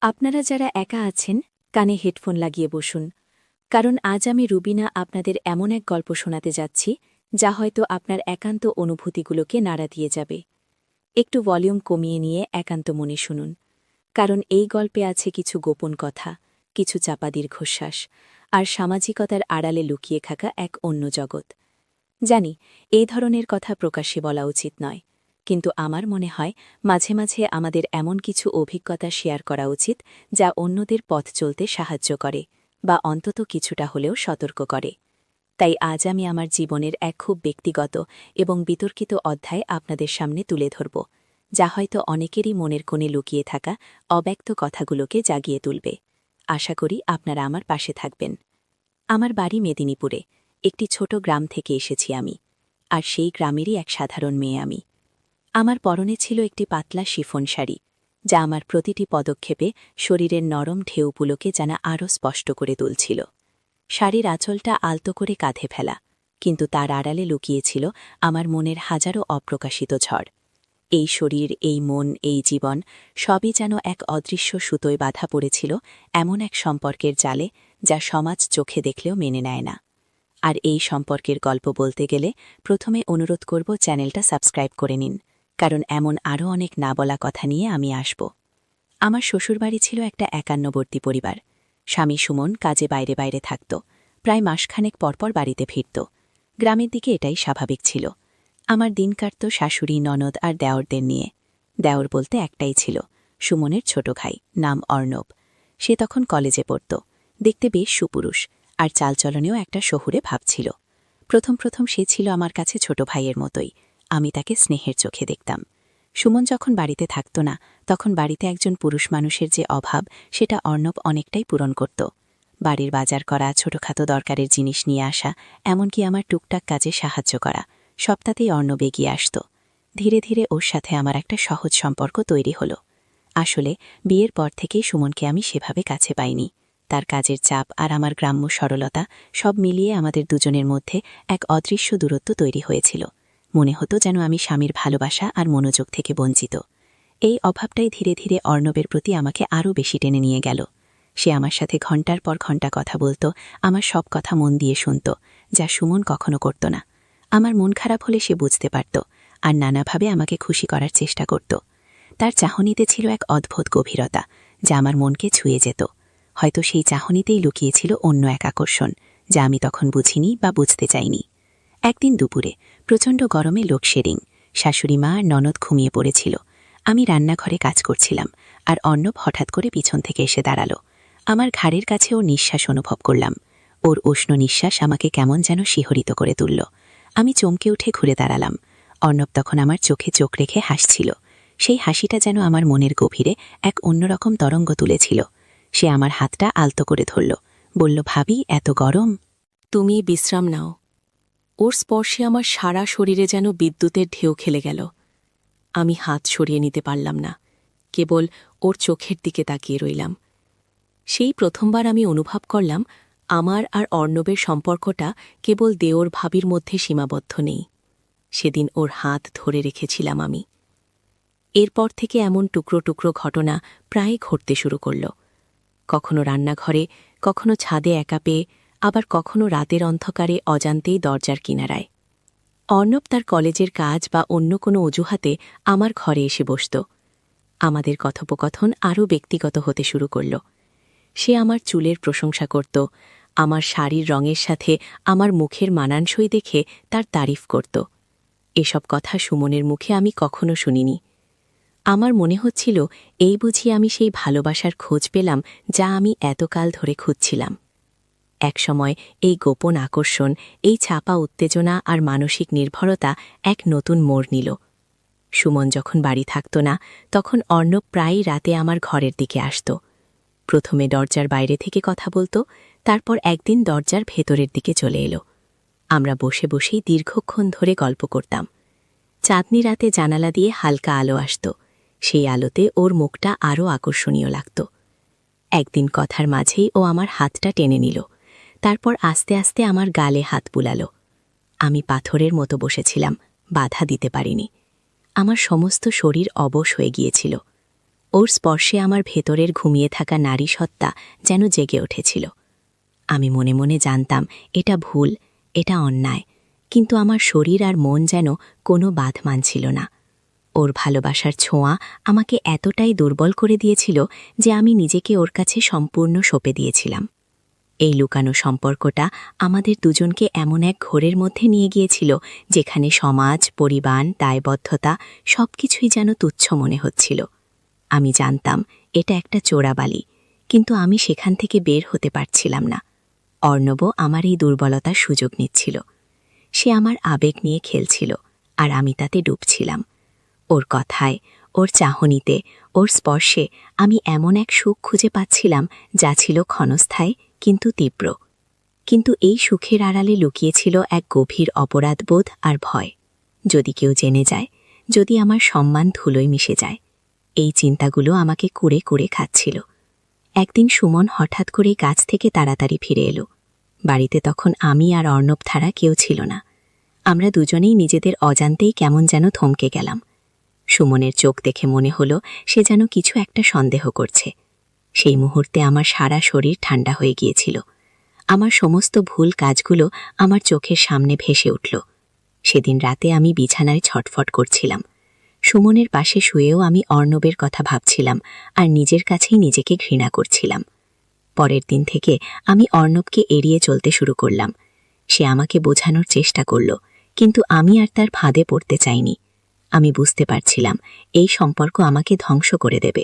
আপনারা যারা একা আছেন কানে হেডফোন লাগিয়ে বসুন, কারণ আজ আমি রুবিনা আপনাদের এমন এক গল্প শোনাতে যাচ্ছি যা হয়তো আপনার একান্ত অনুভূতিগুলোকে নাড়া দিয়ে যাবে। একটু ভলিউম কমিয়ে নিয়ে একান্ত মনে শুনুন, কারণ এই গল্পে আছে কিছু গোপন কথা, কিছু চাপা দীর্ঘশ্বাস, আর সামাজিকতার আড়ালে লুকিয়ে থাকা এক অন্য জগৎ। জানি এই ধরনের কথা প্রকাশ্যে বলা উচিত নয়, কিন্তু আমার মনে হয় মাঝে মাঝে আমাদের এমন কিছু অভিজ্ঞতা শেয়ার করা উচিত যা অন্যদের পথ চলতে সাহায্য করে বা অন্তত কিছুটা হলেও সতর্ক করে। তাই আজ আমি আমার জীবনের এক খুব ব্যক্তিগত এবং বিতর্কিত অধ্যায় আপনাদের সামনে তুলে ধরব, যা হয়তো অনেকেরই মনের কোণে লুকিয়ে থাকা অব্যক্ত কথাগুলোকে জাগিয়ে তুলবে। আশা করি আপনারা আমার পাশে থাকবেন। আমার বাড়ি মেদিনীপুরে, একটি ছোট গ্রাম থেকে এসেছি আমি, আর সেই গ্রামেরই এক সাধারণ মেয়ে আমি। আমার পরনে ছিল একটি পাতলা শিফন শাড়ি, যা আমার প্রতিটি পদক্ষেপে শরীরের নরম ঢেউগুলোকে যেন আরও স্পষ্ট করে তুলছিল। শাড়ির আঁচলটা আলতো করে কাঁধে ফেলা, কিন্তু তার আড়ালে লুকিয়েছিল আমার মনের হাজারো অপ্রকাশিত ঝড়। এই শরীর, এই মন, এই জীবন সবই যেন এক অদৃশ্য সুতোয় বাঁধা পড়েছিল এমন এক সম্পর্কের জালে যা সমাজ চোখে দেখলেও মেনে নেয় না। আর এই সম্পর্কের গল্প বলতে গেলে প্রথমে অনুরোধ করব চ্যানেলটা সাবস্ক্রাইব করে নিন, কারণ এমন আরও অনেক না বলা কথা নিয়ে আমি আসব। আমার শ্বশুরবাড়ি ছিল একটা একান্নবর্তী পরিবার। স্বামী সুমন কাজে বাইরে বাইরে থাকত, প্রায় মাসখানেক পরপর বাড়িতে ফিরত। গ্রামের দিকে এটাই স্বাভাবিক ছিল। আমার দিন কাটত শাশুড়ি, ননদ আর দেওরদের নিয়ে। দেওর বলতে একটাই ছিল, সুমনের ছোট ভাই, নাম অর্ণব। সে তখন কলেজে পড়ত, দেখতে বেশ সুপুরুষ, আর চালচলনেও একটা শহুরে ভাব ছিল। প্রথম প্রথম সে ছিল আমার কাছে ছোট ভাইয়ের মতোই, আমি তাকে স্নেহের চোখে দেখতাম। সুমন যখন বাড়িতে থাকত না, তখন বাড়িতে একজন পুরুষ মানুষের যে অভাব সেটা অর্ণব অনেকটাই পূরণ করত। বাড়ির বাজার করা, ছোটখাটো দরকারের জিনিস নিয়ে আসা, এমনকি আমার টুকটাক কাজে সাহায্য করা, সবটাতেই অর্ণব এগিয়ে আসত। ধীরে ধীরে ওর সাথে আমার একটা সহজ সম্পর্ক তৈরি হল। আসলে বিয়ের পর থেকেই সুমনকে আমি সেভাবে কাছে পাইনি। তার কাজের চাপ আর আমার গ্রাম্য সরলতা সব মিলিয়ে আমাদের দুজনের মধ্যে এক অদৃশ্য দূরত্ব তৈরি হয়েছিল। মনে হতো যেন আমি স্বামীর ভালোবাসা আর মনোযোগ থেকে বঞ্চিত। এই অভাবটাই ধীরে ধীরে অর্ণবের প্রতি আমাকে আরও বেশি টেনে নিয়ে গেল। সে আমার সাথে ঘণ্টার পর ঘণ্টা কথা বলত, আমার সব কথা মন দিয়ে শুনত, যা সুমন কখনো করত না। আমার মন খারাপ হলে সে বুঝতে পারত, আর নানাভাবে আমাকে খুশি করার চেষ্টা করত। তার চাহনিতে ছিল এক অদ্ভুত গভীরতা, যা আমার মনকে ছুঁয়ে যেত। হয়তো সেই চাহনিতেই লুকিয়েছিল অন্য এক আকর্ষণ, যা আমি তখন বুঝিনি বা বুঝতে চাইনি। একদিন দুপুরে প্রচণ্ড গরমে লোডশেডিং, শাশুড়ি মা আর ননদ ঘুমিয়ে পড়েছিল। আমি রান্নাঘরে কাজ করছিলাম, আর অর্ণব হঠাৎ করে পিছন থেকে এসে দাঁড়াল। আমার ঘাড়ের কাছে ওর নিঃশ্বাস অনুভব করলাম। ওর উষ্ণ নিঃশ্বাস আমাকে কেমন যেন শিহরিত করে তুলল। আমি চমকে উঠে ঘুরে দাঁড়ালাম। অর্ণব তখন আমার চোখে চোখ রেখে হাসছিল। সেই হাসিটা যেন আমার মনের গভীরে এক অন্যরকম তরঙ্গ তুলেছিল। সে আমার হাতটা আলতো করে ধরল, বলল, ভাবি, এত গরম, তুমি বিশ্রাম নাও। ওর স্পর্শে আমার সারা শরীরে যেন বিদ্যুতের ঢেউ খেলে গেল। আমি হাত সরিয়ে নিতে পারলাম না, কেবল ওর চোখের দিকে তাকিয়ে রইলাম। সেই প্রথমবার আমি অনুভব করলাম আমার আর অর্ণবের সম্পর্কটা কেবল দেওর ভাবির মধ্যে সীমাবদ্ধ নেই। সেদিন ওর হাত ধরে রেখেছিলাম আমি। এরপর থেকে এমন টুকরো টুকরো ঘটনা প্রায় ঘটতে শুরু করল। কখনো রান্নাঘরে, কখনো ছাদে একা পেয়ে, আবার কখনো রাতের অন্ধকারে অজান্তেই দরজার কিনারায়। অর্ণব তার কলেজের কাজ বা অন্য কোনো অজুহাতে আমার ঘরে এসে বসত। আমাদের কথোপকথন আরও ব্যক্তিগত হতে শুরু করল। সে আমার চুলের প্রশংসা করত, আমার শাড়ির রঙের সাথে আমার মুখের মানানসই দেখে তার তারিফ করত। এসব কথা সুমনের মুখে আমি কখনো শুনিনি। আমার মনে হচ্ছিল এই বুঝি আমি সেই ভালোবাসার খোঁজ পেলাম যা আমি এতকাল ধরে খুঁজছিলাম। একসময় এই গোপন আকর্ষণ, এই চাপা উত্তেজনা আর মানসিক নির্ভরতা এক নতুন মোড় নিল। সুমন যখন বাড়ি থাকত না, তখন অর্ণব প্রায়ই রাতে আমার ঘরের দিকে আসত। প্রথমে দরজার বাইরে থেকে কথা বলত, তারপর একদিন দরজার ভেতরের দিকে চলে এলো। আমরা বসে বসেই দীর্ঘক্ষণ ধরে গল্প করতাম। চাঁদনি রাতে জানালা দিয়ে হালকা আলো আসত, সেই আলোতে ওর মুখটা আরও আকর্ষণীয় লাগত। একদিন কথার মাঝেই ও আমার হাতটা টেনে নিল, তারপর আস্তে আস্তে আমার গালে হাত বুলাল। আমি পাথরের মতো বসেছিলাম, বাধা দিতে পারিনি। আমার সমস্ত শরীর অবশ হয়ে গিয়েছিল। ওর স্পর্শে আমার ভেতরের ঘুমিয়ে থাকা নারী সত্তা যেন জেগে উঠেছিল। আমি মনে মনে জানতাম এটা ভুল, এটা অন্যায়, কিন্তু আমার শরীর আর মন যেন কোনো বাধ মানছিল না। ওর ভালোবাসার ছোঁয়া আমাকে এতটাই দুর্বল করে দিয়েছিল যে আমি নিজেকে ওর কাছে সম্পূর্ণ সঁপে দিয়েছিলাম। এই লুকানো সম্পর্কটা আমাদের দুজনকে এমন এক ঘোরের মধ্যে নিয়ে গিয়েছিল যেখানে সমাজ, পরিবার, দায়বদ্ধতা সবকিছুই যেন তুচ্ছ মনে হচ্ছিল। আমি জানতাম এটা একটা চোরাবালি, কিন্তু আমি সেখান থেকে বের হতে পারছিলাম না। অর্ণবও আমার এই দুর্বলতার সুযোগ নিচ্ছিল। সে আমার আবেগ নিয়ে খেলছিল, আর আমি তাতে ডুবছিলাম। ওর কথায়, ওর চাহনিতে, ওর স্পর্শে আমি এমন এক সুখ খুঁজে পাচ্ছিলাম যা ছিল ক্ষণস্থায়ী কিন্তু তীব্র। কিন্তু এই সুখের আড়ালে লুকিয়েছিল এক গভীর অপরাধবোধ আর ভয়। যদি কেউ জেনে যায়, যদি আমার সম্মান ধুলোয় মিশে যায়। এই চিন্তাগুলো আমাকে কুড়ে কুড়ে খাচ্ছিল। একদিন সুমন হঠাৎ করে কাজ থেকে তাড়াতাড়ি ফিরে এলো। বাড়িতে তখন আমি আর অর্ণব ছাড়া কেউ ছিল না। আমরা দুজনেই নিজেদের অজান্তেই কেমন যেন থমকে গেলাম। সুমনের চোখ দেখে মনে হলো সে যেন কিছু একটা সন্দেহ করছে। সেই মুহূর্তে আমার সারা শরীর ঠান্ডা হয়ে গিয়েছিল। আমার সমস্ত ভুল কাজগুলো আমার চোখের সামনে ভেসে উঠল। সেদিন রাতে আমি বিছানায় ছটফট করছিলাম। সুমনের পাশে শুয়েও আমি অর্ণবের কথা ভাবছিলাম আর নিজের কাছেই নিজেকে ঘৃণা করছিলাম। পরের দিন থেকে আমি অর্ণবকে এড়িয়ে চলতে শুরু করলাম। সে আমাকে বোঝানোর চেষ্টা করল, কিন্তু আমি আর তার ফাঁদে পড়তে চাইনি। আমি বুঝতে পারছিলাম এই সম্পর্ক আমাকে ধ্বংস করে দেবে।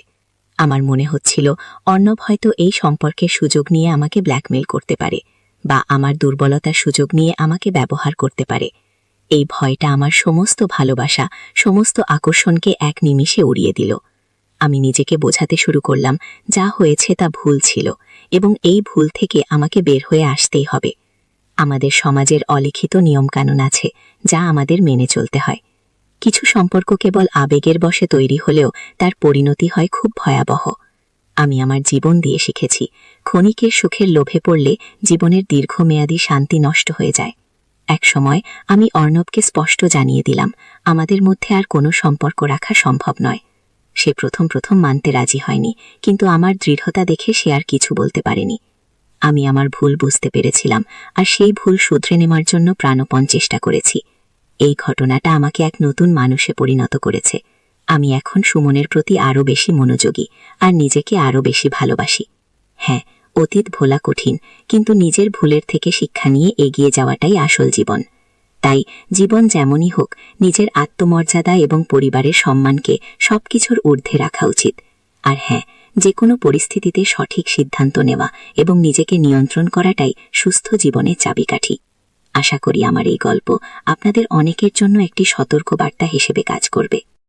আমার মনে হচ্ছিল অর্ণব হয়তো এই সম্পর্কের সুযোগ নিয়ে আমাকে ব্ল্যাকমেল করতে পারে, বা আমার দুর্বলতার সুযোগ নিয়ে আমাকে ব্যবহার করতে পারে। এই ভয়টা আমার সমস্ত ভালোবাসা, সমস্ত আকর্ষণকে এক নিমিষে উড়িয়ে দিল। আমি নিজেকে বোঝাতে শুরু করলাম যা হয়েছে তা ভুল ছিল, এবং এই ভুল থেকে আমাকে বের হয়ে আসতেই হবে। আমাদের সমাজের অলিখিত নিয়মকানুন আছে যা আমাদের মেনে চলতে হয়। কিছু সম্পর্ক কেবল আবেগের বশে তৈরি হলেও তার পরিণতি হয় খুব ভয়াবহ। আমি আমার জীবন দিয়ে শিখেছি, ক্ষণিকের সুখের লোভে পড়লে জীবনের দীর্ঘমেয়াদী শান্তি নষ্ট হয়ে যায়। এক সময় আমি অর্ণবকে স্পষ্ট জানিয়ে দিলাম আমাদের মধ্যে আর কোনো সম্পর্ক রাখা সম্ভব নয়। সে প্রথম মানতে রাজি হয়নি, কিন্তু আমার দৃঢ়তা দেখে সে আর কিছু বলতে পারেনি। আমি আমার ভুল বুঝতে পেরেছিলাম, আর সেই ভুল শুধরে নেওয়ার জন্য প্রাণপণ চেষ্টা করেছি। এই ঘটনাটা আমাকে এক নতুন মানুষে পরিণত করেছে। আমি এখন সুমনের প্রতি আরও বেশি মনোযোগী, আর নিজেকে আরও বেশি ভালোবাসি। হ্যাঁ, অতীত ভোলা কঠিন, কিন্তু নিজের ভুলের থেকে শিক্ষা নিয়ে এগিয়ে যাওয়াটাই আসল জীবন। তাই জীবন যেমনই হোক, নিজের আত্মমর্যাদা এবং পরিবারের সম্মানকে সবকিছুর ঊর্ধ্বে রাখা উচিত। আর হ্যাঁ, যে কোনো পরিস্থিতিতে সঠিক সিদ্ধান্ত নেওয়া এবং নিজেকে নিয়ন্ত্রণ করাটাই সুস্থ জীবনের চাবিকাঠি। আশা করি আমার এই গল্প আপনাদের অনেকের জন্য একটি সতর্ক বার্তা হিসেবে কাজ করবে।